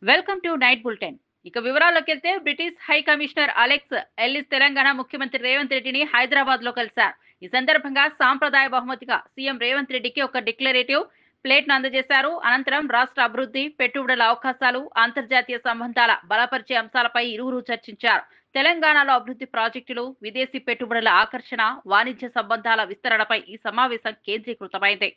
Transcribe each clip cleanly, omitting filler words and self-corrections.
Welcome to night bulletin. ఇక వివరాల్లోకి వెళ్తే British high commissioner Alex Ellis Telangana ముఖ్యమంత్రి రేవంత్ రెడ్డిని హైదరాబాద్ లో కలిశారు. ఈ సందర్భంగా సాంప్రదాయ బహుమతిగా సీఎం రేవంత్ రెడ్డికి ఒక డిక్లరేటివ్ ప్లేట్ ను అందజేశారు. అనంతరం రాష్ట్ర అభివృద్ధి, పెట్టుబడుల అవకాశాలు, అంతర్జాతీయ సంబంధాల బలపరిచే అంశాలపై ఇరువురు చర్చించారు. తెలంగాణలో అభివృద్ధి ప్రాజెక్టులు, విదేశీ పెట్టుబడుల ఆకర్షణ, వాణిజ్య సంబంధాల విస్తరణపై ఈ సమావేశం కేంద్రీకృతమైంది.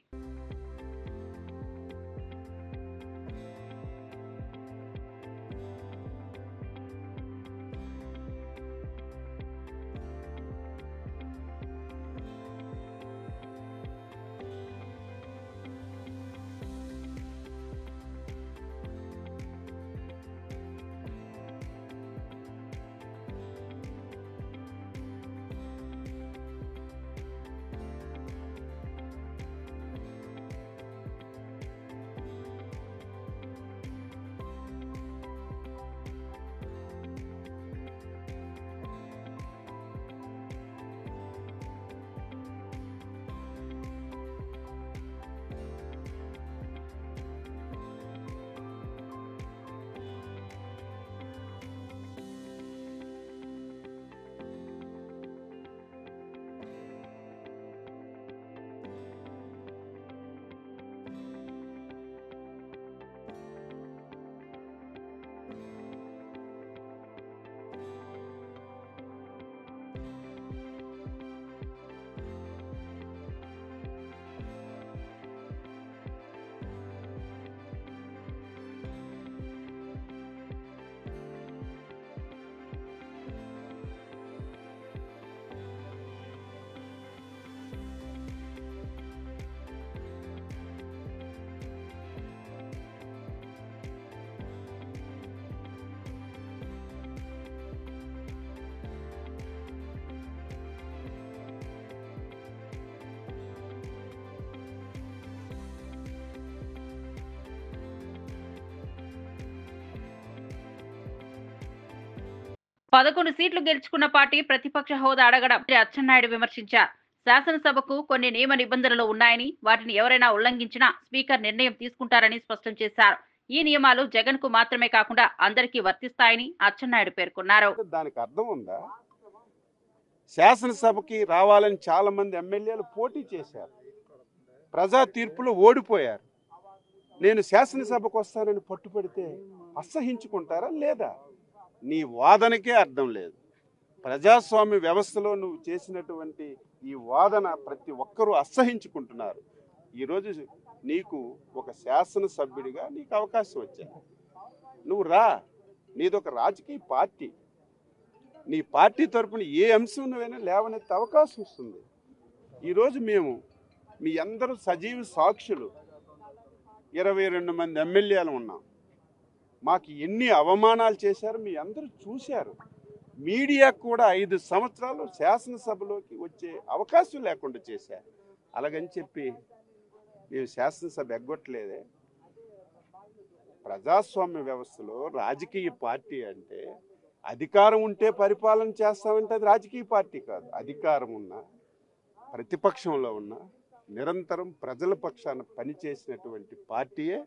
పదకొండు సీట్లు గెలుచుకున్న పార్టీ ప్రతిపక్ష హోదా అడగడం అచ్చెన్నాయుడు విమర్శించారు. శాసనసభకు కొన్ని నియమ నిబంధనలు ఉన్నాయని, వాటిని ఎవరైనా ఉల్లంఘించినా స్పీకర్ నిర్ణయం తీసుకుంటారని స్పష్టం చేశారు. ఈ నియమాలు జగన్ కు మాత్రమే కాకుండా అందరికీ వర్తిస్తాయని అచ్చెన్నాయుడు పేర్కొన్నారు. దానికి అర్థం ఉందా? శాసనసభకి రావాలని చాలా మంది ఎమ్మెల్యేలు పోటీ చేశారు, ప్రజా తీర్పులో ఓడిపోయారు. నేను శాసనసభకు వస్తానని పట్టుపడితే అసహించుకుంటారా లేదా? నీ వాదనకే అర్థం లేదు. ప్రజాస్వామ్య వ్యవస్థలో నువ్వు చేసినటువంటి ఈ వాదన ప్రతి ఒక్కరూ అసహించుకుంటున్నారు. ఈరోజు నీకు ఒక శాసనసభ్యుడిగా నీకు అవకాశం వచ్చింది, నువ్వు రా. నీదొక రాజకీయ పార్టీ, నీ పార్టీ తరపున ఏ అంశం నువ్వైనా లేవనెత్తే అవకాశం వస్తుంది. ఈరోజు మేము మీ అందరూ సజీవ సాక్షులు. 22 మంది ఎమ్మెల్యేలు ఉన్నాం. మాకు ఎన్ని అవమానాలు చేశారు మీ అందరూ చూశారు. మీడియా కూడా 5 సంవత్సరాలు శాసనసభలోకి వచ్చే అవకాశం లేకుండా చేశారు. అలాగని చెప్పి మేము శాసనసభ ఎగ్గొట్టలేదే. ప్రజాస్వామ్య వ్యవస్థలో రాజకీయ పార్టీ అంటే అధికారం ఉంటే పరిపాలన చేస్తామంటే అది రాజకీయ పార్టీ కాదు. అధికారం ఉన్నా, ప్రతిపక్షంలో ఉన్నా నిరంతరం ప్రజల పక్షాన పనిచేసినటువంటి పార్టీయే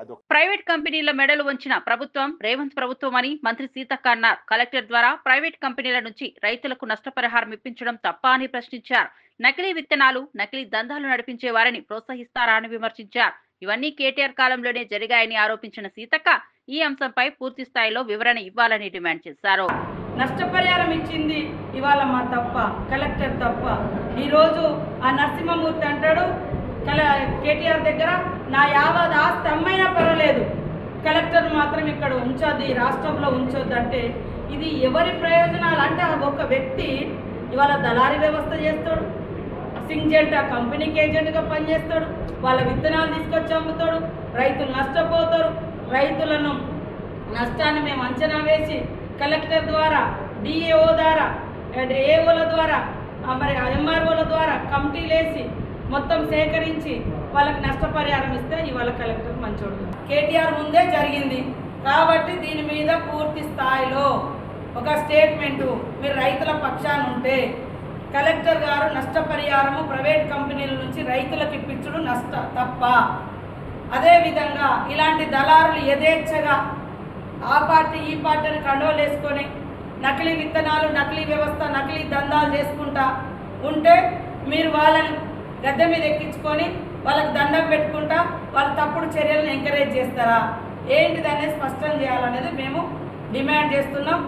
అదొక. ప్రైవేట్ కంపెనీల మెడలు వంచిన ప్రభుత్వం రేవంత్ ప్రభుత్వం అని మంత్రి సీతక్క అన్నారు. కలెక్టర్ ద్వారా ప్రైవేట్ కంపెనీల నుంచి రైతులకు నష్టపరిహారం ఇప్పించడం తప్ప అని ప్రశ్నించారు. నకిలీ విత్తనాలు, నకిలీ దందాలు నడిపించే వారిని ప్రోత్సహిస్తారా అని విమర్శించారు. ఇవన్నీ కేటీఆర్ కాలంలోనే జరిగాయని ఆరోపించిన సీతక్క ఈ అంశంపై పూర్తి స్థాయిలో వివరణ ఇవ్వాలని డిమాండ్ చేశారు. నష్టపరిహారం ఇచ్చింది ఇవాళ మా తప్ప, కలెక్టర్ తప్ప. ఈరోజు ఆ నరసింహమూర్తి అంటాడు కేటీఆర్ దగ్గర నా యావత్ ఆస్తి అమ్మైనా పర్వాలేదు, కలెక్టర్ మాత్రం ఇక్కడ ఉంచొద్దు, ఈ రాష్ట్రంలో ఉంచొద్దు అంటే ఇది ఎవరి ప్రయోజనాలు? అంటే ఒక వ్యక్తి ఇవాళ దళారీ వ్యవస్థ చేస్తాడు, సింజెంటా కంపెనీకి ఏజెంట్గా పనిచేస్తాడు, వాళ్ళ విత్తనాలు తీసుకొచ్చి అమ్ముతాడు, రైతులు నష్టపోతారు. రైతులను నష్టాన్ని మేము అంచనా వేసి కలెక్టర్ ద్వారా, డిఏఓ ద్వారా, ఏఓల ద్వారా, మరి ఎంఆర్ఓల ద్వారా కమిటీలు వేసి మొత్తం సేకరించి వాళ్ళకి నష్టపరిహారం ఇస్తే ఇవాళ కలెక్టర్ మంచోడు. కేటీఆర్ ముందే జరిగింది కాబట్టి దీని మీద పూర్తి స్థాయిలో ఒక స్టేట్మెంటు మీరు రైతుల పక్షాన ఉంటే కలెక్టర్ గారు నష్టపరిహారము ప్రైవేట్ కంపెనీల నుంచి రైతులకు ఇప్పించడం తప్ప. అదేవిధంగా ఇలాంటి దళారులు యథేచ్ఛగా ఆ పార్టీ ఈ పార్టీ అని కండోలు వేసుకొని నకిలీ విత్తనాలు, నకిలీ వ్యవస్థ, నకిలీ దందాలు చేసుకుంటా ఉంటే మీరు వాళ్ళని గద్దె మీద ఎక్కించుకొని వాళ్ళకి దండం పెట్టుకుంటా వాళ్ళ తప్పుడు చర్యలను ఎంకరేజ్ చేస్తారా? ఏంటిదనేది స్పష్టం చేయాలనేది మేము డిమాండ్ చేస్తున్నాం.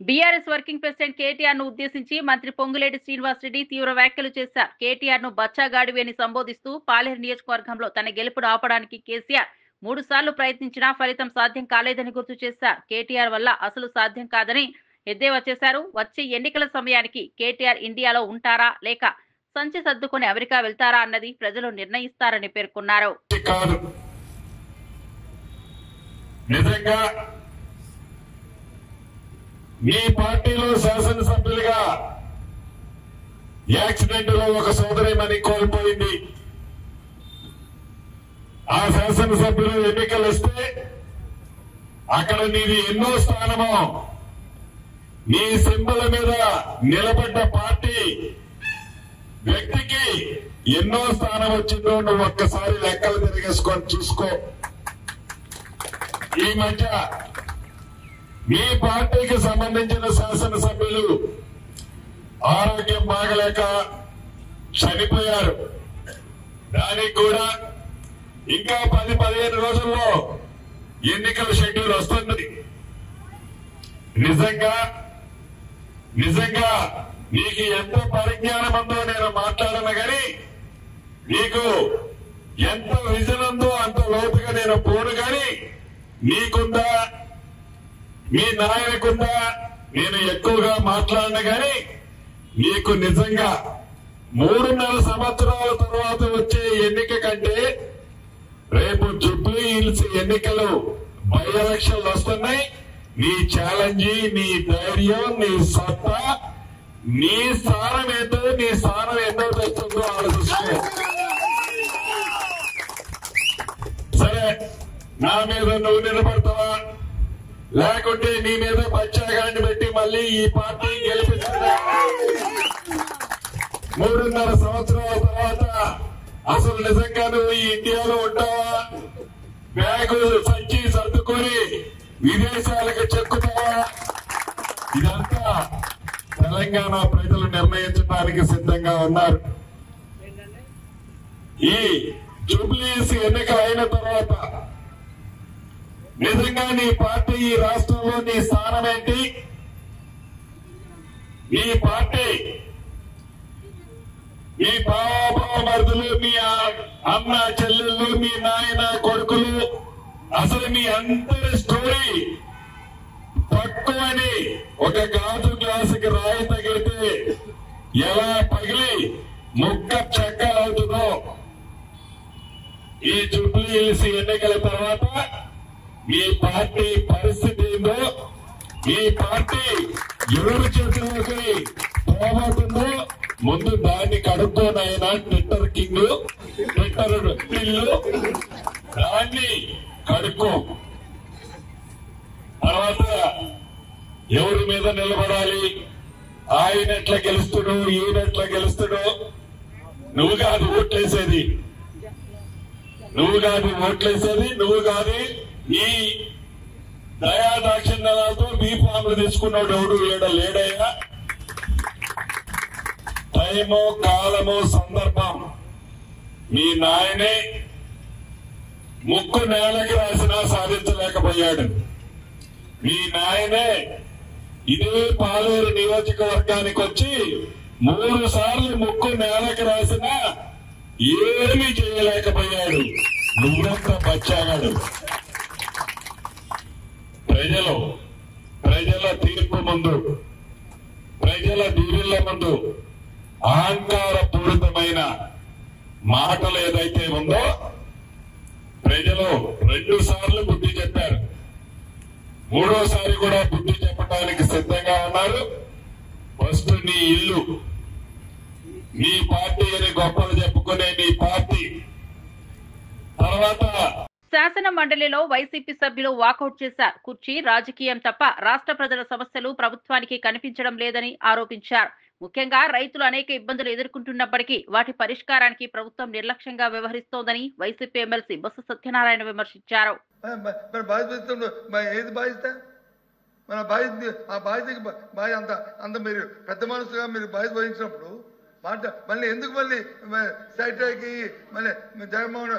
బీఆర్ఎస్ వర్కింగ్ ప్రెసిడెంట్ కేటీఆర్ ను ఉద్దేశించి మంత్రి పొంగులేటి శ్రీనివాసరెడ్డి తీవ్ర వ్యాఖ్యలు చేశారు. కేటీఆర్ ను బచ్చాగాడివి అని సంబోధిస్తూ పాలేరు నియోజకవర్గంలో తన గెలుపును ఆపడానికి కేసీఆర్ 3 సార్లు ప్రయత్నించినా ఫలితం సాధ్యం కాలేదని గుర్తు చేశారు. కేటీఆర్ వల్ల అసలు సాధ్యం కాదని ఎద్దేవా చేశారు. వచ్చే ఎన్నికల సమయానికి కేటీఆర్ ఇండియాలో ఉంటారా లేక సంచి సర్దుకొని అమెరికా వెళ్తారా అన్నది ప్రజలు నిర్ణయిస్తారని పేర్కొన్నారు. నిజంగా మీ పార్టీలో శాసనసభ్యులుగా యాక్సిడెంట్ లో ఒక సోదరిమణి కోల్పోయింది. ఆ శాసనసభ్యులు ఎన్నికలు వస్తే అక్కడ నీది ఎన్నో స్థానమో నీ సింబల్ మీద నిలబడ్డ పార్టీ వ్యక్తికి ఎన్నో స్థానం వచ్చిందో నువ్వు ఒక్కసారి లెక్కలు తిరిగేసుకొని చూసుకో. ఈ మధ్య మీ పార్టీకి సంబంధించిన శాసనసభ్యులు ఆరోగ్యం బాగలేక చనిపోయారు. దానికి కూడా ఇంకా 10-15 రోజుల్లో ఎన్నికల షెడ్యూల్ వస్తుంది. నిజంగా నీకు ఎంత పరిజ్ఞానం ఉందో నేను మాట్లాడను కానీ నీకు ఎంత విజన్ ఉందో అంత లోతుగా నేను పోను కానీ నీకుందా, మీ నాయకుడా నేను ఎక్కువగా మాట్లాడిన కానీ నీకు నిజంగా 3.5 సంవత్సరాల తర్వాత వచ్చే ఎన్నిక కంటే రేపు జూబ్లీ హిల్స్ ఎన్నికలు బై ఎలక్షన్లు వస్తున్నాయి. నీ ఛాలెంజ్, నీ ధైర్యం, నీ సత్తా, నీ స్థానం ఏంటో, నీ స్థానం ఎంతో తెస్తుందో ఆలోచిస్తూ సరే నా మీద నువ్వు నిలబడతావా లేకుంటే నీ మీద బచ్చాగాన్ని పెట్టి మళ్ళీ ఈ పార్టీ గెలిపిస్తుందా? 3.5 సంవత్సరాల తర్వాత అసలు నిజంగా నువ్వు ఈ ఇండియాలో ఉంటావా? బ్యాగు సంచి సర్దుకొని విదేశాలకు చెక్కుతావా? ఇదంతా తెలంగాణ ప్రజలు నిర్ణయించడానికి సిద్ధంగా ఉన్నారు. ఈ జూబ్లీస్ ఎన్నికలు అయిన తర్వాత నిజంగా నీ పార్టీ ఈ రాష్ట్రంలో నీ స్థానం ఏంటి? నీ పార్టీ, మీ బావమరుదులు, మీ అన్న చెల్లెళ్ళు, మీ నాయన కొడుకులు, అసలు మీ అందరి స్టోరీ తక్కువని ఒక గాజు గ్లాసుకి రాయి తగిలితే ఎలా పగిలి ముక్క చెక్కలవుతుందో ఈ జూబ్లీ హిల్స్ ఎన్నికల తర్వాత మీ పార్టీ పరిస్థితి ఏందో, మీ పార్టీ ఎవరి చేతిలోకి పోబోతుందో ముందు దాన్ని కడుక్కోనైనా ట్విట్టర్ కింగ్, ట్విట్టర్ పిల్లు దాన్ని కడుక్కో. తర్వాత ఎవరి మీద నిలబడాలి, ఆయన ఎట్లా గెలుస్తుడు, ఈయనెట్లా గెలుస్తుడు, నువ్వు కాదు ఓట్లేసేది, నువ్వు కాదు ఈ దయాదాక్షిణ్యాలతో బీ ఫామ్లు తీసుకున్నాడు ఎవడు లేడయ్యా. టైము, కాలము, సందర్భం మీ నాయనే ముక్కు నేలకి రాసినా సాధించలేకపోయాడు. మీ నాయనే ఇదే పాలేరు నియోజకవర్గానికి వచ్చి 3 సార్లు ముక్కు నేలకి రాసినా ఏమీ చేయలేకపోయాడు. నువ్వంతా బచ్చాగాడు. ప్రజల తీర్పు ముందు, ప్రజల దీవెళ్ల ముందు అహంకారపూరితమైన మాటలు ఏదైతే ఉందో ప్రజలు 2 సార్లు బుద్ధి చెప్పారు. 3వసారి కూడా బుద్ధి చెప్పడానికి సిద్ధంగా ఉన్నారు. ఫస్ట్ నీ ఇల్లు, నీ పార్టీ అని గొప్పలు చెప్పుకునే నీ పార్టీ, తర్వాత శాసన మండలిలో వైసీపీ సభ్యులు వాకౌట్ చేశారు. కుర్చీ రాజకీయం తప్ప రాష్ట్ర ప్రజల సమస్యలు ప్రభుత్వానికి కనిపించడం లేదని ఆరోపించారు. ముఖ్యంగా రైతులు అనేక ఇబ్బందులు ఎదుర్కొంటున్నప్పటికీ వాటి పరిష్కారానికి ప్రభుత్వం నిర్లక్ష్యంగా వ్యవహరిస్తోందని వైసీపీ ఎమ్మెల్సీ బొత్స సత్యనారాయణ విమర్శించారు. మన బాధ్యత అంత మీరు పెద్ద మనసుగా మీరు బాధ్యత వహించినప్పుడు మళ్ళీ ఎందుకు మళ్ళీ సైట్కి మళ్ళీ జగన్మోహన్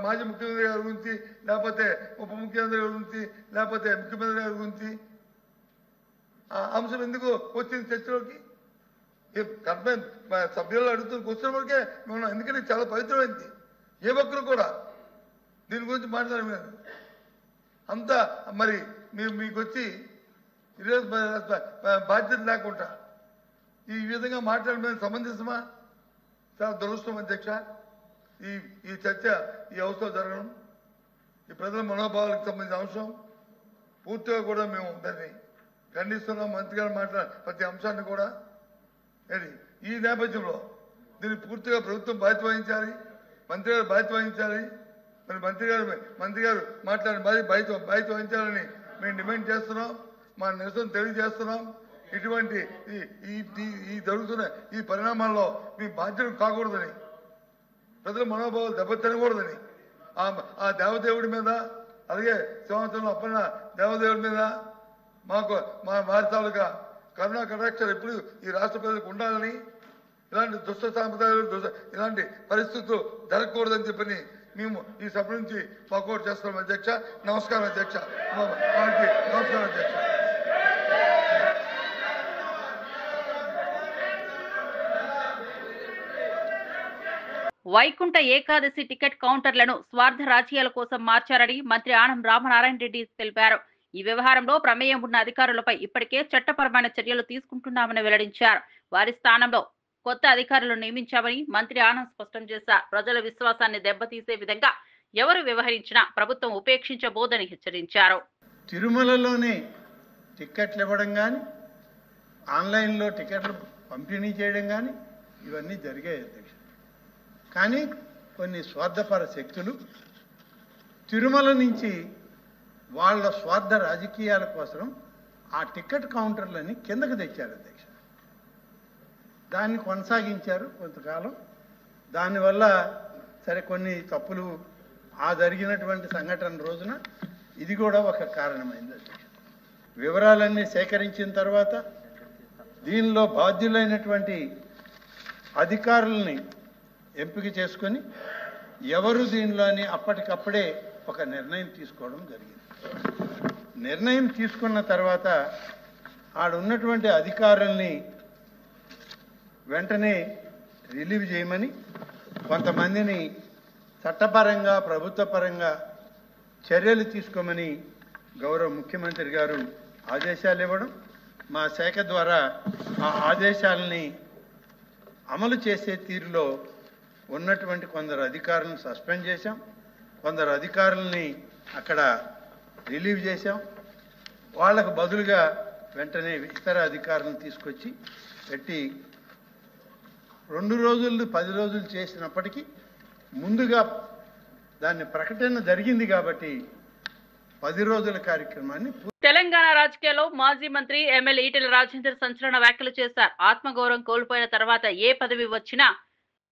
మాజీ ముఖ్యమంత్రి గారి గురించి లేకపోతే ఉప ముఖ్యమంత్రి గారి గురించి లేకపోతే ముఖ్యమంత్రి గారి గురించి ఆ అంశం ఎందుకు వచ్చింది చర్చలోకి? సభ్యులు అడుగుతున్న క్వశ్చన్ వరకే మనం, ఎందుకంటే చాలా పవిత్రమైంది. ఏ ఒక్కరు కూడా దీని గురించి మాట్లాడలేదు. అంతా మరి మీకు వచ్చి ఈరోజు బాధ్యత లేకుండా ఈ విధంగా మాట్లాడడం సమంజసమా? చాలా దురదృష్టం అధ్యక్ష. ఈ చర్చ ఈ అవసరం జరగడం, ఈ ప్రజల మనోభావాలకు సంబంధించిన అంశం పూర్తిగా కూడా మేము దాన్ని ఖండిస్తున్నాం. మంత్రి గారు మాట్లాడిన ప్రతి అంశాన్ని కూడా. ఈ నేపథ్యంలో దీన్ని పూర్తిగా ప్రభుత్వం బాధ్యత వహించాలి, మంత్రి గారు బాధ్యత వహించాలి. మరి మంత్రి గారు మాట్లాడిన బాధ్యత వహించాలని మేము డిమాండ్ చేస్తున్నాం, మా నిరసన తెలియజేస్తున్నాం. ఇటువంటి ఈ జరుగుతున్న ఈ పరిణామాల్లో మీ బాధ్యత కాకూడదని, ప్రజల మనోభావాలు దెబ్బతినకూడదని ఆ దేవదేవుడి మీద, అలాగే సంవత్సరంలో అప్పన్న దేవదేవుడి మీద మాకు మా వారి కరుణా కటాక్షాలు ఎప్పుడు ఈ రాష్ట్ర ప్రజలకు ఉండాలని, ఇలాంటి దుష్ట సాంప్రదాయాలు ఇలాంటి పరిస్థితులు జరగకూడదని చెప్పని మేము ఈ సభ నుంచి వాకౌట్ చేస్తున్నాం అధ్యక్ష. నమస్కారం అధ్యక్ష. నమస్కారం అధ్యక్ష. వైకుంఠ ఏకాదశి టికెట్ కౌంటర్లను స్వార్థ రాజకీయాల కోసం మార్చారని మంత్రి ఆనం రామనారాయణ రెడ్డి తెలిపారు. ఈ వ్యవహారంలో ప్రమేయం ఉన్న అధికారులపై ఇప్పటికే చట్టపరమైన చర్యలు తీసుకుంటున్నామని వెల్లడించారు. వారి స్థానంలో కొత్త అధికారులను నియమించామని మంత్రి ఆనం స్పష్టం చేశారు. ప్రజల విశ్వాసాన్ని దెబ్బతీసే విధంగా ఎవరు వ్యవహరించినా ప్రభుత్వం ఉపేక్షించబోదని హెచ్చరించారు. తిరుమలలోనే టికెట్లు ఇవ్వడం కానీ, ఆన్లైన్లో టికెట్లు పంపిణీ చేయడం కానీ ఇవన్నీ జరిగాయి అధ్యక్ష. కానీ కొన్ని స్వార్థపర శక్తులు తిరుమల నుంచి వాళ్ళ స్వార్థ రాజకీయాల కోసం ఆ టికెట్ కౌంటర్లని కిందకు తెచ్చారు అధ్యక్ష. దాన్ని కొనసాగించారు కొంతకాలం. దానివల్ల సరే కొన్ని తప్పులు ఆ జరిగినటువంటి సంఘటన రోజున ఇది కూడా ఒక కారణమైంది అధ్యక్ష. వివరాలన్నీ సేకరించిన తర్వాత దీనిలో బాధ్యులైనటువంటి అధికారులని ఎంపిక చేసుకొని ఎవరు దీనిలోని అప్పటికప్పుడే ఒక నిర్ణయం తీసుకోవడం జరిగింది. నిర్ణయం తీసుకున్న తర్వాత ఆడున్నటువంటి అధికారుల్ని వెంటనే రిలీవ్ చేయమని, కొంతమందిని చట్టపరంగా ప్రభుత్వ పరంగా చర్యలు తీసుకోమని గౌరవ ముఖ్యమంత్రి గారు ఆదేశాలు ఇవ్వడం, మా శాఖ ద్వారా ఆ ఆదేశాలని అమలు చేసే తీరులో ఉన్నటువంటి కొందరు అధికారులను సస్పెండ్ చేశాం, కొందరు అధికారులని అక్కడ రిలీవ్ చేశాం. వాళ్ళకు బదులుగా వెంటనే ఇతర అధికారులను తీసుకొచ్చి పెట్టి 2 రోజులు 10 రోజులు చేసినప్పటికీ ముందుగా దాన్ని ప్రకటన జరిగింది కాబట్టి 10 రోజుల కార్యక్రమాన్ని. తెలంగాణ రాజకీయాల్లో మాజీ మంత్రి ఎమ్మెల్యే ఈటెల రాజేందర్ సంచలన వ్యాఖ్యలు చేశారు. ఆత్మగౌరవం కోల్పోయిన తర్వాత ఏ పదవి వచ్చినా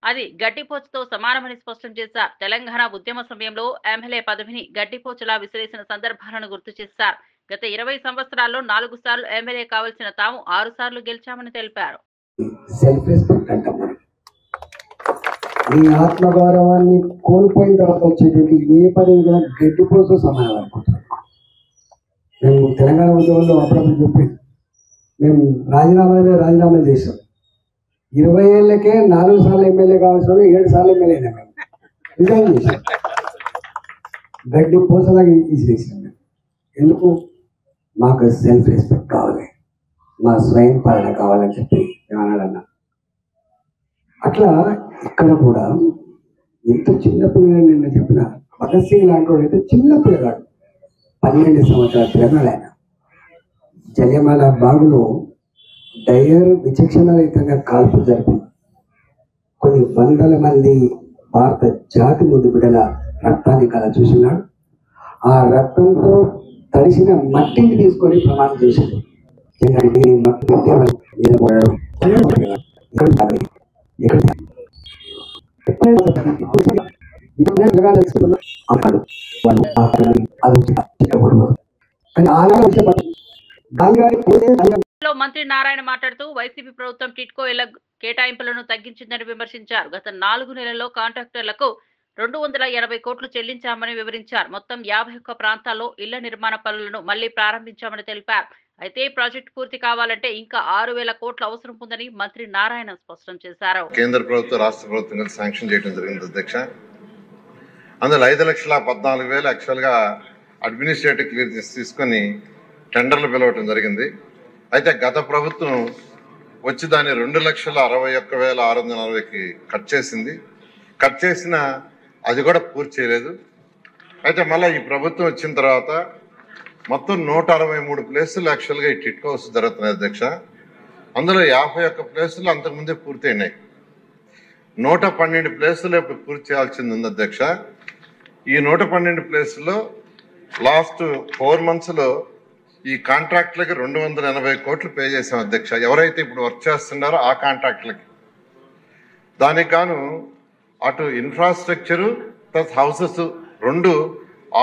అది గడ్డిపోచుతో సమానమని స్పష్టం చేశారు. తెలంగాణ ఉద్యమ సమయంలో ఎమ్మెల్యే పదవిని గడ్డిపోచులా విసిరేసిన సందర్భాలను గుర్తు చేశారు. గత 20 సంవత్సరాల్లో 4 సార్లు ఎమ్మెల్యే కావాల్సిన తాము 6 సార్లు గెలిచామని తెలిపారు. సెల్ఫ్ రెస్పెక్ట్ అంటాం. ఈ ఆత్మగౌరవాన్ని కోల్పోయిన తర్వాత వచ్చేటువంటి ఏ పదవి కూడా గడ్డిపోతూ సమానం అనుకుంటాం. మేము తెలంగాణ ఉద్యమంలో అప్పుడప్పుడు చెప్పేది, మేము రాజీనామా చేసాం. 20 ఏళ్ళకే 4 సార్లు ఎమ్మెల్యే కావాల్సిన 7 సార్లు ఎమ్మెల్యేనా మేము రిజైన్ చేసాం. గడ్డి పోసలాగా తీసేసాం. ఎందుకు? మాకు సెల్ఫ్ రెస్పెక్ట్ కావాలి, మా స్వయం పాలన కావాలని చెప్పి ఏమన్నాడన్నా. అట్లా ఇక్కడ కూడా ఎంత చిన్న పిల్లలు నిన్న చెప్పిన భగత్ సింగ్ లాంటి వాడు అయితే చిన్న పిల్లగాడు, 12 సంవత్సరాల పిల్లగాడు. ఆయన జలియన్వాలా బాగులో డయర్ విచక్షణరహితంగా కాల్పులు జరిపి కొన్ని వందల మంది భారత జాతి ముందు బిడ్డల రక్తాన్ని కల చూసినాడు. ఆ రక్తంతో తడిసిన మట్టిని తీసుకొని ప్రమాణం చేశాడు. మట్టి పెట్టే నిలబడాడు. అంటాడు వాళ్ళు కానీ ఆనాడు వచ్చేపట్టు గాంధీ గారి లో మంత్రి నారాయణ మాట్లాడుతూ వైసీపీ ప్రభుత్వం టిట్కో ఇళ్ల కేటాయింపులను తగ్గించిందని విమర్శించారు. గత 4 నెలల్లో కాంట్రాక్టర్లకు 280 కోట్లు చెల్లించామని వివరించారు. మొత్తం 51 ప్రాంతాల్లో ఇళ్ల నిర్మాణ పనులను మళ్లీ ప్రారంభించామని తెలిపారు. అయితే ఈ ప్రాజెక్టు పూర్తి కావాలంటే ఇంకా 6,000 కోట్లు అవసరం ఉందని మంత్రి నారాయణ స్పష్టం చేశారు. కేంద్ర ప్రభుత్వం రాష్ట్ర ప్రభుత్వం కలిసి శాంక్షన్ చేయడం జరిగింది అధ్యక్ష. అందులో 5,14,000 యాక్చువల్ గా అడ్మినిస్ట్రేటివ్ క్లియరెన్స్ తీసుకొని టెండర్లు పిలవటం జరిగింది. అయితే గత ప్రభుత్వం వచ్చి దాన్ని 2,61,640కి కట్ చేసింది. కట్ చేసిన అది కూడా పూర్తి చేయలేదు. అయితే మళ్ళీ ఈ ప్రభుత్వం వచ్చిన తర్వాత మొత్తం 163 ప్లేసులు యాక్చువల్గా ఈ టిట్కో హౌస్ జరుగుతున్నాయి అధ్యక్ష. అందులో 51 ప్లేసులు అంతకుముందే పూర్తయినాయి. 112 ప్లేసులు ఇప్పుడు పూర్తి చేయాల్సింది ఉంది అధ్యక్ష. ఈ 112 ప్లేసుల్లో లాస్ట్ 4 monthsలో ఈ కాంట్రాక్టులకి 280 కోట్లు పే చేసాం అధ్యక్ష. ఎవరైతే ఇప్పుడు వర్క్ చేస్తున్నారో ఆ కాంట్రాక్టులకి. దానికి గాను అటు ఇన్ఫ్రాస్ట్రక్చరు ప్లస్ హౌసెస్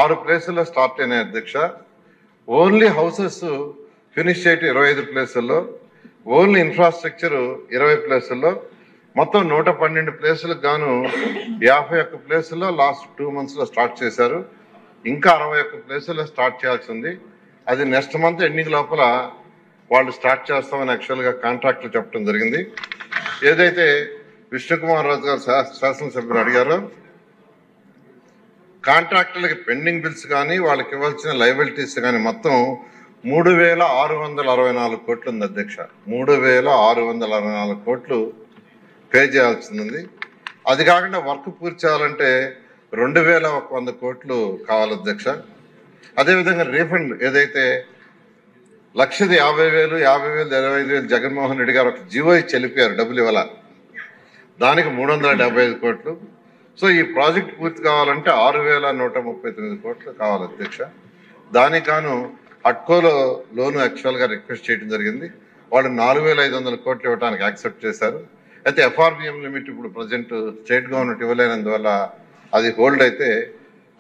6 ప్లేసుల్లో స్టార్ట్ అయినాయి అధ్యక్ష. ఓన్లీ హౌసెస్ ఫినిష్ చేయటం 25 ప్లేసుల్లో, ఓన్లీ ఇన్ఫ్రాస్ట్రక్చరు 20 ప్లేసుల్లో, మొత్తం 112 ప్లేసులకు గాను 51 ప్లేసుల్లో లాస్ట్ 2 monthsలో స్టార్ట్ చేశారు. ఇంకా 61 ప్లేసుల్లో స్టార్ట్ చేయాల్సి ఉంది. అది నెక్స్ట్ మంత్ ఎండింగ్ లోపల వాళ్ళు స్టార్ట్ చేస్తామని యాక్చువల్గా కాంట్రాక్టులు చెప్పడం జరిగింది. ఏదైతే విష్ణుకుమార్ రాజు గారు శాసనసభ్యులు అడిగారో కాంట్రాక్టులకి పెండింగ్ బిల్స్ కానీ వాళ్ళకి ఇవ్వాల్సిన లయబిలిటీస్ కానీ మొత్తం 3,664 కోట్లు ఉంది అధ్యక్ష. 3,664 కోట్లు పే చేయాల్సింది. అది కాకుండా వర్క్ పూర్తి చేయాలంటే 2,100 కోట్లు కావాలి అధ్యక్ష. అదేవిధంగా రీఫండ్ ఏదైతే 1,50,000, 50,000, 25,000 జగన్మోహన్ రెడ్డి గారు ఒక జీవో చెల్లిపోయారు, డబ్బులు ఇవ్వాల, దానికి 375 కోట్లు. సో ఈ ప్రాజెక్ట్ పూర్తి కావాలంటే 6,139 కోట్లు కావాలి అధ్యక్ష. దానికి గాను అట్కోలో లోను యాక్చువల్గా రిక్వెస్ట్ చేయడం జరిగింది. వాళ్ళు 4,500 కోట్లు ఇవ్వడానికి యాక్సెప్ట్ చేశారు. అయితే FRBM లిమిట్ ఇప్పుడు ప్రజెంట్ స్టేట్ గవర్నమెంట్ ఇవ్వలేనందువల్ల అది హోల్డ్ అయితే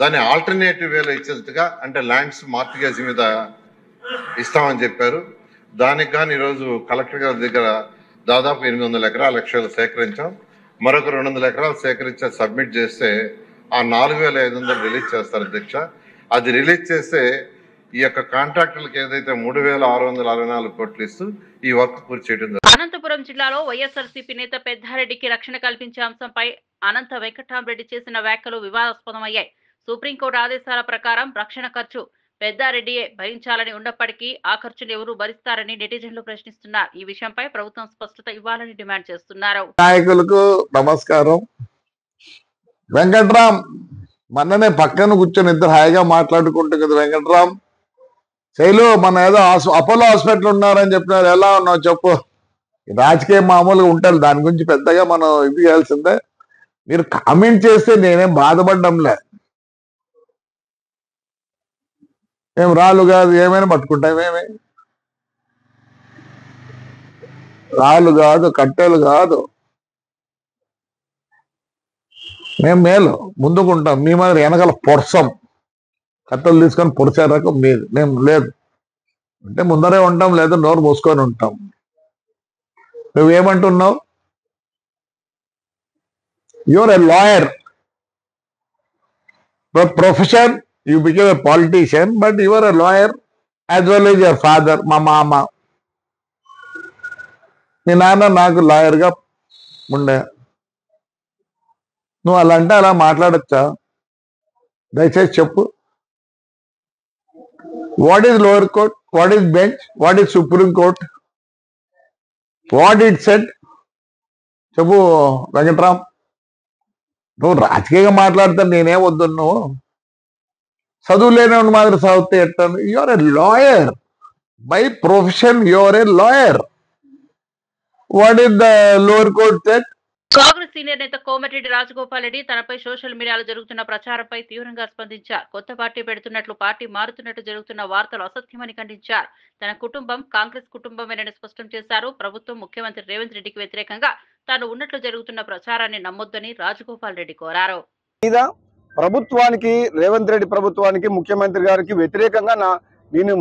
దాన్ని ఆల్టర్నేటివ్ వేలో ఇచ్చేట్టుగా అంటే ల్యాండ్స్ మార్టిగేజ్ మీద ఇస్తామని చెప్పారు. దానికి కానీ ఈరోజు కలెక్టర్ గారి దగ్గర దాదాపు 800 ఎకరాల లక్షలు సేకరించాం. మరొక 200 ఎకరాలు సేకరించి సబ్మిట్ చేస్తే ఆ 4,500 రిలీజ్ చేస్తారు అధ్యక్ష. అది రిలీజ్ చేస్తే ఈ యొక్క కాంట్రాక్టర్లకు ఏదైతే 3,664 కోట్లు ఇస్తూ ఈ వర్క్ పూర్తి చేయడం. అనంతపురం జిల్లాలో వైఎస్ఆర్సీపీ నేత పెద్దారెడ్డికి రక్షణ కల్పించే అంశంపై అనంత వెంకటరామరెడ్డి చేసిన వ్యాఖ్యలు వివాదాస్పదమయ్యాయి. సుప్రీంకోర్టు ఆదేశాల ప్రకారం రక్షణ ఖర్చు పెద్దారెడ్డియే భరించాలని ఉన్నప్పటికీ ఆ ఖర్చును ఎవరు భరిస్తారని నెటిజన్లు ప్రశ్నిస్తున్నారు. ఈ విషయంపై ప్రభుత్వం స్పష్టత ఇవ్వాలని డిమాండ్ చేస్తున్నారు. నాయకులకు నమస్కారం. వెంకట్రామ్ మొన్ననే పక్కన కూర్చొని ఇద్దరు హాయిగా మాట్లాడుకుంటూ కదా, వెంకట్రామ్ శైలు మన ఏదో అపోలో హాస్పిటల్ ఉన్నారని చెప్పినారు, ఎలా ఉన్నావు చెప్పు. రాజకీయం మామూలుగా ఉంటారు, దాని గురించి పెద్దగా మనం ఇది చేయాల్సిందే. మీరు కామెంట్ చేస్తే నేనేం బాధపడ్డంలే. ఏం రాళ్ళు కాదు ఏమైనా పట్టుకుంటామేమి, రాళ్ళు కాదు కట్టెలు కాదు, మేము మేలు ముందుకుంటాం. మీ మాదిరి వెనకాల పొడసాం, కట్టెలు తీసుకొని పొడిచే రకం మీరు, మేము లేదు అంటే ముందరే ఉంటాం, లేదా నోరు మూసుకొని ఉంటాం. నువ్వేమంటున్నావు? Your a lawyer profession, you became a politician, but you are a lawyer as well as your father, మా మామ, మీ నాన్న నాకు లాయర్గా ఉండే. నువ్వు అలా అంటే అలా మాట్లాడచ్చా? దయచేసి చెప్పు. What is lower court, what is bench, what is supreme court, what it set చెప్పు వెంకట్రామ్. నువ్వు రాజకీయంగా మాట్లాడతా నేనేం వద్దు, నువ్వు చదువు లేని మాదిరి చదివితే ఎట్టాను? You're a lawyer by profession, you're a lawyer. What is the lower court set? Congress senior నేత కోమటిరెడ్డి రాజగోపాల్ రెడ్డి తనపై సోషల్ మీడియాలో జరుగుతున్న ప్రచారంపై తీవ్రంగా స్పందించారు. కొత్త పార్టీ పెడుతున్నట్లు, పార్టీ మారుతున్నట్టు జరుగుతున్న వార్తలు అసత్యమని ఖండించారు. తన కుటుంబం కాంగ్రెస్ కుటుంబమేనని స్పష్టం చేశారు. ప్రభుత్వం ముఖ్యమంత్రి రేవంత్ రెడ్డికి వ్యతిరేకంగా తాను ఉన్నట్లు జరుగుతున్న ప్రచారాన్ని నమ్మొద్దని రాజగోపాల్ రెడ్డి కోరారు. ప్రభుత్వానికి, రేవంత్ రెడ్డి ప్రభుత్వానికి, ముఖ్యమంత్రి గారికి వ్యతిరేకంగా నేను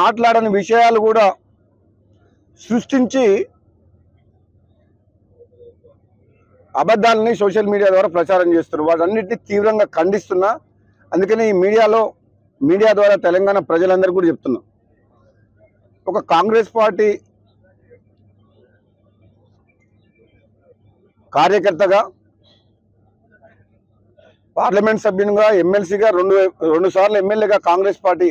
మాట్లాడని విషయాలు కూడా సృష్టించి అబద్ధాలని సోషల్ మీడియా ద్వారా ప్రచారం చేస్తున్నారు. వాటన్నిటిని తీవ్రంగా ఖండిస్తున్నా. అందుకని ఈ మీడియా ద్వారా తెలంగాణ ప్రజలందరూ కూడా చెప్తున్నా, ఒక కాంగ్రెస్ పార్టీ కార్యకర్తగా, పార్లమెంట్ సభ్యునిగా, ఎమ్మెల్సీగా, రెండు సార్లు ఎమ్మెల్యేగా కాంగ్రెస్ పార్టీ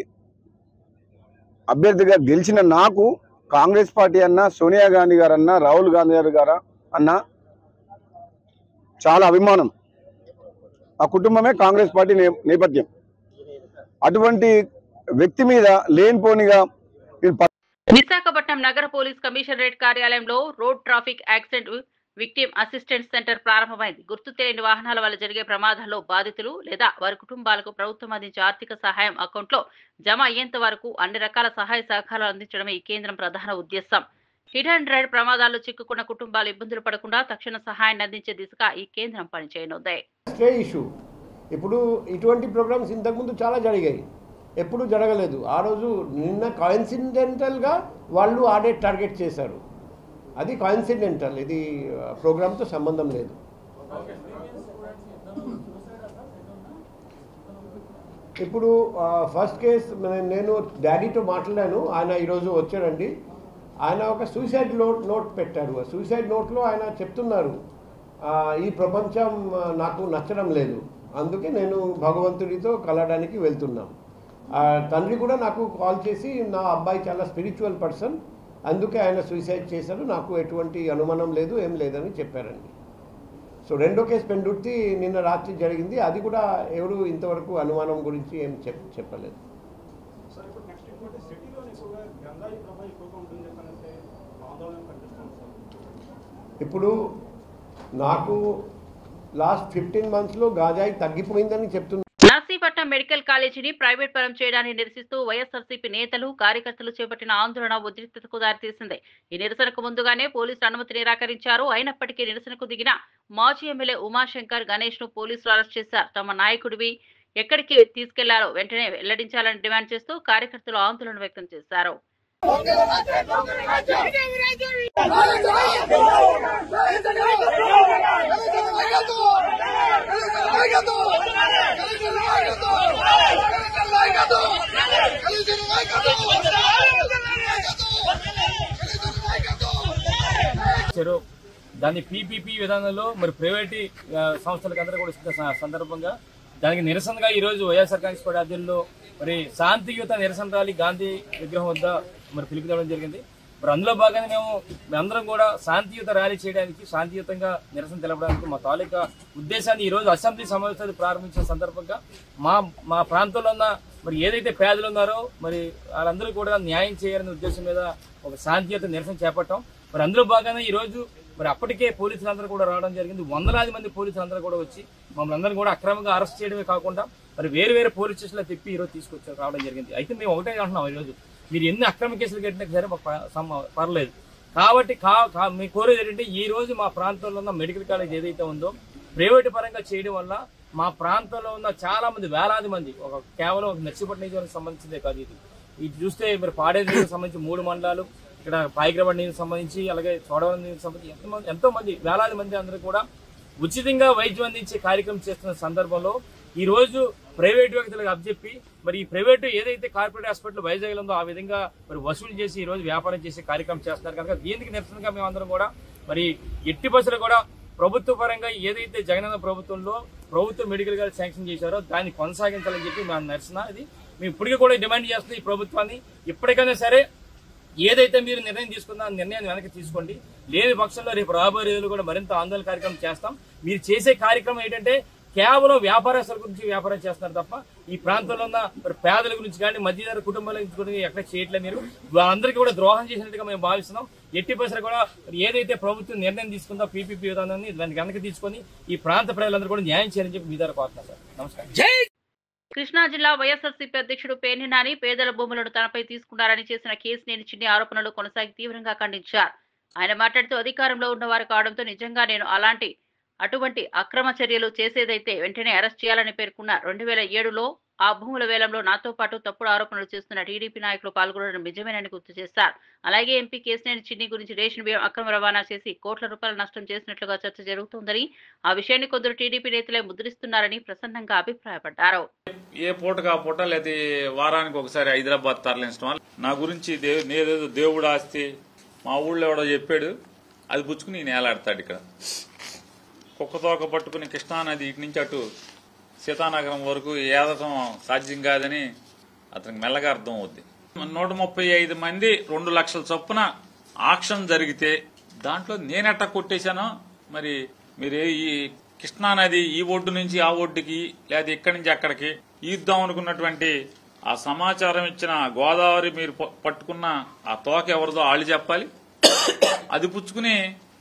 అభ్యర్థిగా గెలిచిన నాకు కాంగ్రెస్ పార్టీ అన్నా, సోనియా గాంధీ గారన్నా, రాహుల్ గాంధీ గారు అన్నా చాలా అభిమానం. ఆ కుటుంబమే కాంగ్రెస్ పార్టీ నేపథ్యం. అటువంటి వ్యక్తి మీద లేనిపోనిగా విశాఖపట్నం నగర పోలీస్ కమిషనరేట్ కార్యాలయంలో road traffic accident victim assistance centre ప్రారంభమైంది. గుర్తు తెలియని వాహనాల వల్ల జరిగే ప్రమాదాల్లో బాధితులు లేదా వారి కుటుంబాలకు ప్రభుత్వం అందించే ఆర్థిక సహాయం అకౌంట్లో జమ అయ్యేంత వరకు అన్ని రకాల సహాయ సహకారాలు అందించడమే ఈ కేంద్రం ప్రధాన ఉద్దేశం. హిట్ అండ్ రైడ్ ప్రమాదాల్లో చిక్కుకున్న కుటుంబాలు ఇబ్బందులు పడకుండా తక్షణ సహాయాన్ని అందించే దిశగా ఈ కేంద్రం పనిచేయనుంది. ఇష్యూ ఇప్పుడు ఇటువంటి ప్రోగ్రామ్స్ ఇంతకుముందు చాలా జరిగాయి, ఎప్పుడు జరగలేదు. ఆ రోజు నిన్న కాయిన్సిడెంటల్గా వాళ్ళు ఆడిట్ టార్గెట్ చేశారు. అది కాయిన్సిడెంటల్, ఇది ప్రోగ్రామ్తో సంబంధం లేదు. ఇప్పుడు ఫస్ట్ కేసు నేను డాడీతో మాట్లాడాను. ఆయన ఈరోజు వచ్చారండి. ఆయన ఒక సూసైడ్ నోట్ పెట్టారు. ఆ సూసైడ్ నోట్లో ఆయన చెప్తున్నారు, ఈ ప్రపంచం నాకు నచ్చడం లేదు, అందుకే నేను భగవంతుడితో కలవడానికి వెళ్తున్నాం. తండ్రి కూడా నాకు కాల్ చేసి, నా అబ్బాయి చాలా స్పిరిచువల్ పర్సన్, అందుకే ఆయన సూసైడ్ చేశారు, నాకు ఎటువంటి అనుమానం లేదు, ఏం లేదని చెప్పారండి. సో రెండో కేసు పెండుర్తి నిన్న రాత్రి జరిగింది. అది కూడా ఎవరు ఇంతవరకు అనుమానం గురించి ఏం చెప్పలేదు. ఇప్పుడు నాకు లాస్ట్ 15 monthsలో గాంజాయి తగ్గిపోయిందని చెప్తున్నారు. నర్సీపట్నం మెడికల్ కాలేజీని ప్రైవేట్ పరం చేయడాన్ని నిరసిస్తూ వైఎస్ఆర్సీపీ నేతలు, కార్యకర్తలు చేపట్టిన ఆందోళన ఉద్రిక్తతకు దారితీసింది. ఈ నిరసనకు ముందుగానే పోలీసులు అనుమతి నిరాకరించారు. అయినప్పటికీ నిరసనకు దిగిన మాజీ ఎమ్మెల్యే ఉమాశంకర్ గణేష్ ను పోలీసులు అరెస్ట్ చేశారు. తమ నాయకుడివి ఎక్కడికి తీసుకెళ్లారో వెంటనే వెల్లడించాలని డిమాండ్ చేస్తూ కార్యకర్తలు ఆందోళన వ్యక్తం చేశారు. దాన్ని పీపీపీ విధానంలో మరి ప్రైవేట్ సంస్థలకు అందరూ కూడా ఇస్తున్న సందర్భంగా దానికి నిరసనగా ఈ రోజు వైఎస్ఆర్ కాంగ్రెస్ పార్టీ ఆధ్వర్యంలో మరి శాంతియుత నిరసన ర్యాలీ గాంధీ విగ్రహం వద్ద మరి పిలుపునివ్వడం జరిగింది. మరి అందులో భాగంగా మేమందరం కూడా శాంతియుత ర్యాలీ చేయడానికి, శాంతియుతంగా నిరసన తెలపడానికి మా తాలూకా ఉద్దేశాన్ని ఈ రోజు అసెంబ్లీ సమావేశాలు ప్రారంభించిన సందర్భంగా మా ప్రాంతంలో ఉన్న మరి ఏదైతే పేదలు ఉన్నారో మరి వాళ్ళందరూ కూడా న్యాయం చేయాలనే ఉద్దేశం మీద ఒక శాంతియుత నిరసన చేపట్టాం. మరి అందులో భాగంగా ఈ రోజు మరి అప్పటికే పోలీసులందరూ కూడా రావడం జరిగింది. వందలాది మంది పోలీసులందరూ కూడా వచ్చి మమ్మల్ని అందరూ కూడా అక్రమంగా అరెస్ట్ చేయడమే కాకుండా మరి వేరే పోలీస్ స్టేషన్లో తిప్పి ఈరోజు తీసుకొచ్చి రావడం జరిగింది. అయితే మేము ఒకటే అంటున్నాం, ఈరోజు మీరు ఎన్ని అక్రమ కేసులు కట్టినా సరే మాకు పర్లేదు. కాబట్టి మీ కోరేది ఏంటంటే ఈ రోజు మా ప్రాంతంలో ఉన్న మెడికల్ కాలేజ్ ఏదైతే ఉందో ప్రైవేటు పరంగా చేయడం వల్ల మా ప్రాంతంలో ఉన్న చాలా మంది, వేలాది మంది, కేవలం నర్సీపట్నం నియోజకవర్గానికి సంబంధించిందే కాదు ఇది చూస్తే మరి పాడేరు సంబంధించి 3 మండలాలు, ఇక్కడ పాయిగ్రాబడ్ నీళ్ళకి సంబంధించి, అలాగే చోడవరం నీళ్ళకి సంబంధించి ఎంతో మంది, వేలాది మంది అందరూ కూడా ఉచితంగా వైద్యం అందించే కార్యక్రమం చేస్తున్న సందర్భంలో ఈ రోజు ప్రైవేట్ వ్యక్తులకు అప్పచెప్పి మరి ఈ ప్రైవేటు ఏదైతే కార్పొరేట్ హాస్పిటల్ వైజాగ్ ఉందో ఆ విధంగా మరి వసూలు చేసి ఈ రోజు వ్యాపారం చేసే కార్యక్రమం చేస్తున్నారు కనుక దీనికి నిరసనగా మేమందరం కూడా మరి ఎట్టి బస్సులు కూడా ప్రభుత్వ పరంగా ఏదైతే జగనన్న ప్రభుత్వంలో ప్రభుత్వ మెడికల్ కాలేజ్ శాంక్షన్ చేశారో దాన్ని కొనసాగించాలని చెప్పి మేము నిరసన ఇది మేము ఇప్పటికీ కూడా డిమాండ్ చేస్తున్నాం. ఈ ప్రభుత్వాన్ని ఇప్పటికైనా సరే ఏదైతే మీరు నిర్ణయం తీసుకున్నా నిర్ణయాన్ని వెనక్కి తీసుకోండి. లేని పక్షంలో రేపు రాబోయే రోజులు కూడా మరింత ఆందోళన కార్యక్రమం చేస్తాం. మీరు చేసే కార్యక్రమం ఏంటంటే కేవలం వ్యాపారస్తుల గురించి వ్యాపారం చేస్తున్నారు తప్ప ఈ ప్రాంతంలో ఉన్న మరి పేదల గురించి కానీ మధ్యతర కుటుంబాల గురించి ఎక్కడ చేయట్లేదు. మీరు వాళ్ళందరికీ కూడా ద్రోహం చేసినట్టుగా మేము భావిస్తున్నాం. ఎట్టి పరిస్థితుల్లో కూడా ఏదైతే ప్రభుత్వం నిర్ణయం తీసుకుందో పీపీపీ విధానాన్ని దాన్ని వెనక్కి తీసుకొని ఈ ప్రాంత ప్రజలందరూ కూడా న్యాయం చేయాలని చెప్పి మీ ద్వారా కోరుతున్నాం సార్. నమస్కారం. కృష్ణా జిల్లా వైఎస్ఆర్సీపీ అధ్యక్షుడు పేర్ని నాని పేదల భూములను తనపై తీసుకున్నారని చేసిన కేసినేని చిన్ని ఆరోపణలు కొనసాగి తీవ్రంగా ఖండించారు. ఆయన మాట్లాడుతూ అధికారంలో ఉన్నవారు కావడంతో నిజంగా నేను అటువంటి అక్రమ చర్యలు చేసేదైతే వెంటనే అరెస్ట్ చేయాలని పేర్కొన్నారు. 2007లో ఆ భూముల వేలంలో నాతో పాటు తప్పుడు ఆరోపణలు చేస్తున్న టీడీపీ నాయకులు పాల్గొనడం నిజమేనని గుర్తు చేశారు. అలాగే ఎంపీ కేసినేని చిన్ని గురించి రేషన్ బియ్యం అక్రమ రవాణా చేసి కోట్ల రూపాయల నష్టం చేసినట్లుగా చర్చ జరుగుతోందని, ఆ విషయాన్ని కొందరు టీడీపీ నేతలే ముద్రిస్తున్నారని ప్రసన్నంగా అభిప్రాయపడ్డారు. ఏ పూటగా పూట లేదా వారానికి ఒకసారి హైదరాబాద్ తరలించడం, నా గురించి నేదేదో దేవుడు ఆస్తి మా ఊళ్ళో ఎవడో చెప్పాడు అది పుచ్చుకుని నేను ఏలాడతాడు. ఇక్కడ కుక్కతోక పట్టుకుని కృష్ణానది ఇటు నుంచి అటు సీతానగరం వరకు ఏదటం సాధ్యం కాదని అతనికి మెల్లగా అర్థం అవుద్ది. 135 మంది 2 లక్షల చొప్పున ఆక్షన్ జరిగితే దాంట్లో నేనెట్టా కొట్టేశానో మరి మీరు ఈ కృష్ణానది ఈ ఒడ్డు నుంచి ఆ ఒడ్డుకి లేదా ఇక్కడి నుంచి అక్కడికి ఈద్దాం అనుకున్నటువంటి ఆ సమాచారం ఇచ్చిన గోదావరి మీరు పట్టుకున్న ఆ తోక ఎవరిదో వాళ్ళు చెప్పాలి, అది పుచ్చుకుని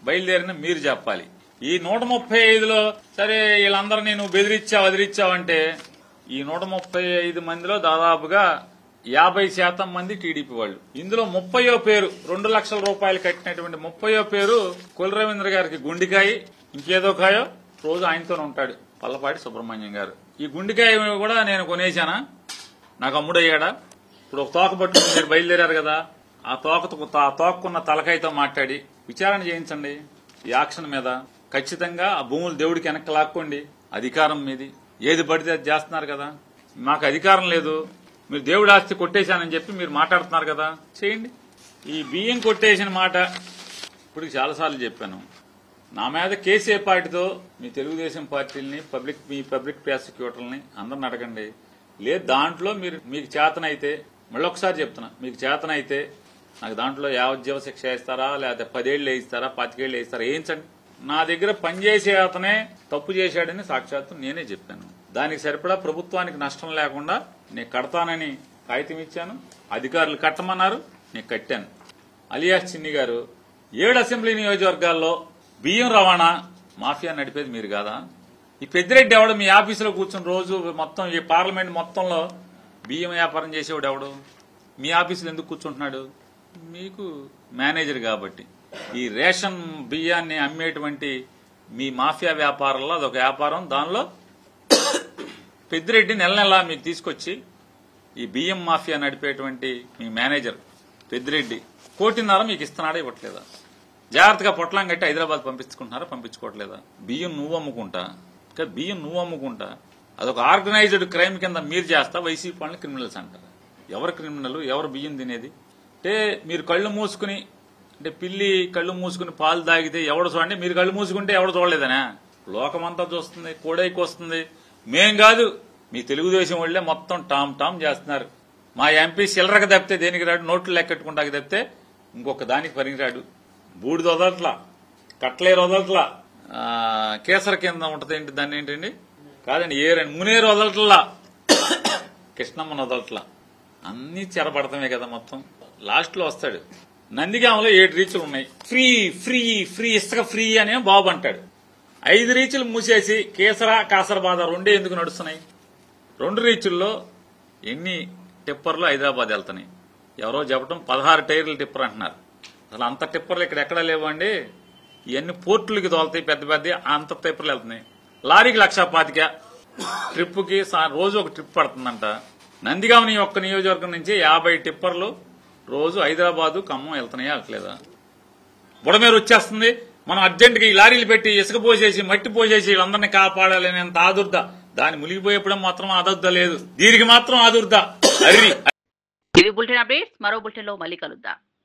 బయలుదేరిన మీరు చెప్పాలి. ఈ 135లో సరే వీళ్ళందరూ నేను వదిలిచ్చావంటే ఈ 135 మందిలో దాదాపుగా 50% మంది టీడీపీ వాళ్ళు. ఇందులో 30వ పేరు 2 లక్షల రూపాయలు కట్టినటువంటి 30వ పేరు కొల్లు రవీంద్ర గారికి గుండికాయ ఇంకేదో కాయో రోజు ఆయనతోనే ఉంటాడు పల్లపాటి సుబ్రహ్మణ్యం గారు. ఈ గుండికాయ కూడా నేను కొనేశానా, నాకు అమ్ముడయ్యాడా? ఇప్పుడు ఒక తోక పట్టుకుని మీరు బయలుదేరారు కదా, ఆ తోకకున్న తలకాయతో మాట్లాడి విచారణ చేయించండి ఈ యాక్షన్ మీద. ఖచ్చితంగా ఆ భూములు దేవుడికి వెనక్కి లాక్కోండి. అధికారం మీది, ఏది పడితే అది చేస్తున్నారు కదా. మాకు అధికారం లేదు, మీరు దేవుడి ఆస్తి కొట్టేశానని చెప్పి మీరు మాట్లాడుతున్నారు కదా, చేయండి. ఈ బియ్యం కొట్టేసిన మాట ఇప్పుడు చాలాసార్లు చెప్పాను. నా మీద కేసే పార్టీతో మీ తెలుగుదేశం పార్టీలని మీ పబ్లిక్ ప్రాసిక్యూటర్లని అందరిని అడగండి. లేదు దాంట్లో మీకు చేతనైతే, మళ్ళొకసారి చెప్తున్నా, మీకు చేతనైతే నాకు దాంట్లో యావజ్జీవ శిక్ష వేస్తారా లేదా 10 ఏళ్ళు వేయిస్తారా 25 ఏళ్ళు వేయిస్తారా వేయించండి. నా దగ్గర పనిచేసే అతనే తప్పు చేశాడని సాక్షాత్తు నేనే చెప్పాను. దానికి సరిపడా ప్రభుత్వానికి నష్టం లేకుండా నేను కడతానని కాగితం ఇచ్చాను. అధికారులు కట్టమన్నారు, నేను కట్టాను. అలియాస్ చిన్ని గారు 7 అసెంబ్లీ నియోజకవర్గాల్లో బియ్యం రవాణా మాఫియా నడిపేది మీరు కాదా? ఈ పెద్దిరెడ్డి ఎవడు మీ ఆఫీసులో కూర్చుని రోజు మొత్తం ఈ పార్లమెంట్ మొత్తంలో బియ్యం వ్యాపారం చేసేవాడు ఎవడు మీ ఆఫీసులో ఎందుకు కూర్చుంటున్నాడు? మీకు మేనేజర్ కాబట్టి. ఈ రేషన్ బియ్యాన్ని అమ్మేటువంటి మీ మాఫియా వ్యాపారంలో అదొక వ్యాపారం. దానిలో పెద్దిరెడ్డి నెల నెలా మీకు తీసుకొచ్చి ఈ బియ్యం మాఫియా నడిపేటువంటి మీ మేనేజర్ పెద్దిరెడ్డి 1.5 కోటి మీకు ఇస్తున్నాడా ఇవ్వట్లేదా? జాగ్రత్తగా పొట్లం కట్టి హైదరాబాద్ పంపించుకుంటున్నారా పంపించుకోవట్లేదా? బియ్యం నువ్వు అమ్ముకుంటా అదొక ఆర్గనైజ్డ్ క్రైమ్ కింద మీరు చేస్తా. వైసీపీ వాళ్ళని క్రిమినల్స్ అంటారు. ఎవరు క్రిమినల్? ఎవరు బియ్యం తినేది? అంటే మీరు కళ్ళు మూసుకుని, అంటే పిల్లి కళ్ళు మూసుకుని పాలు తాగితే ఎవడు చూడండి, మీరు కళ్ళు మూసుకుంటే ఎవడు చూడలేదనా? లోకమంతా చూస్తుంది, కోడైకి వస్తుంది. మేం కాదు, మీ తెలుగుదేశం వాళ్లే మొత్తం టామ్ చేస్తున్నారు. మా ఎంపీ చిల్లరక తప్పితే దేనికి రాడు, నోట్లు లెక్కెట్టుకుంటాకి తప్పితే ఇంకొక దానికి పనికిరాడు. బూడిద వదలట్లా, కట్లేరు వదలట్లా, కేసర కింద ఉంటది ఏంటి దాన్ని ఏంటండి కాదండి ఏరండి మునేరు వదలట్లా, కృష్ణమ్మను వదలట్లా, అన్ని చెరపడతామే కదా. మొత్తం లాస్ట్ లో వస్తాడు. నందిగామలో 7 రీచ్లు ఉన్నాయి. ఫ్రీ ఫ్రీ ఫ్రీ ఇసుక ఫ్రీ అనే బాబు అంటాడు. 5 రీచ్లు మూసేసి కేసర కాసరబాద 2 ఎందుకు నడుస్తున్నాయి? 2 రీచుల్లో ఎన్ని టిప్పర్లు హైదరాబాద్ వెళ్తున్నాయి? ఎవరో చెప్పడం 16 టైర్ల టిప్పర్ అంటున్నారు. అసలు అంత టిప్పర్లు ఇక్కడ ఎక్కడా లేవండి. ఇవన్నీ పోర్టులకి తోలుతాయి, పెద్ద అంత టిప్పర్లు వెళ్తున్నాయి. లారీకి 1,25,000 ట్రిప్పుకి రోజు ఒక ట్రిప్ పడుతుందంట. నందిగామని ఒక్క నియోజకవర్గం నుంచి 50 టిప్పర్లు రోజు హైదరాబాదు ఖమ్మం వెళ్తున్నాయా అట్లేదా? బుడమేరు వచ్చేస్తుంది, మనం అర్జెంటుగా ఈ లారీలు పెట్టి ఇసుక పోసేసి మట్టి పోసేసి వీళ్ళందరినీ కాపాడాలనేంత ఆదుర్ద. దాన్ని మునిగిపోయేప్పుడు మాత్రం ఆదుర్ద లేదు, దీనికి మాత్రం ఆదుర్ద. ఇది బులెటిన్ అప్డేట్స్. మరో బులెటిన్ లో మళ్ళీ కలుద్దాం.